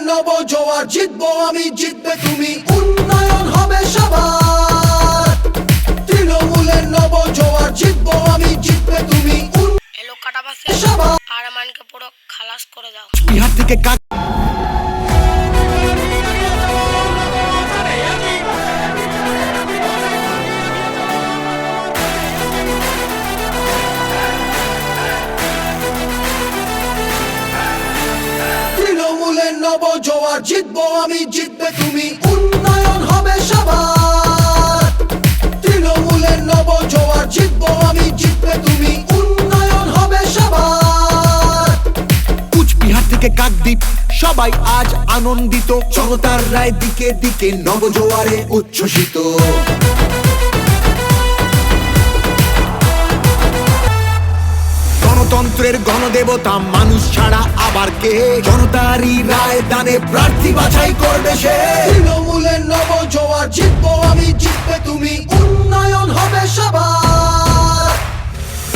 নব জোয়ার, জিতবো আমি জিতবে তুমি, উন্নয়ন হবে সবার। তৃণমূলের নব জোয়ার, জিতবো আমি জিতবে তুমি, এলো কাটা পাশে সবার। আর আমানকে পুরো খালাস করে দাও। বিহার থেকে তৃণমূলের নব জোয়ার, জিতবো আমি জিতবে তুমি, উন্নয়ন হবে সবার। তৃণমূলের নব জোয়ার, জিতবো আমি জিতবে তুমি, উন্নয়ন হবে সবার। কুচবিহার থেকে কাকদ্বীপ সবাই আজ আনন্দিত, জনতার রায় দিকে দিকে নবজোয়ারে উচ্ছ্বসিত। গণতন্ত্রের গণদেবতা মানুষ ছাড়া আবার কে, জনতারই রায় দানে প্রার্থী বাছাই করবে সে। তৃণমূলের নব জোয়ার, জিতবো আমি জিতবে তুমি, উন্নয়ন হবে সবার।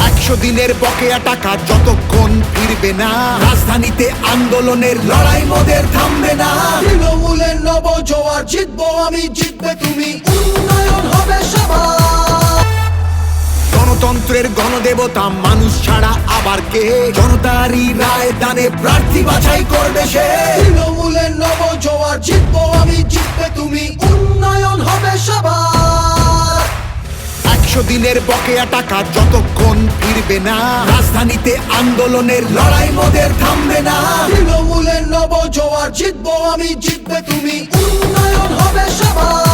100 দিনের বকেয়া টাকা যতক্ষণ ফিরবে না, রাজধানীতে আন্দোলনের লড়াই মোদের থামবে না। তৃণমূলের নব জোয়ার, জিতবো আমি জিতবে তুমি, উন্নয়ন হবে সবার। গণতন্ত্রের গণদেবতা মানুষ ছাড়া আবার কে, জনতারই রায় দানে প্রার্থী বাছাই করবে সে। তৃণমূলের নব জোয়ার, জিতবো আমি জিতবে তুমি, উন্নয়ন হবে সবার। 100 দিনের বকেয়া টাকা যতক্ষণ ফিরবে না, রাজধানীতে আন্দোলনের লড়াই মোদের থামবে না। তৃণমূলের নব জোয়ার, জিতবো আমি জিতবে তুমি, উন্নয়ন হবে সবার।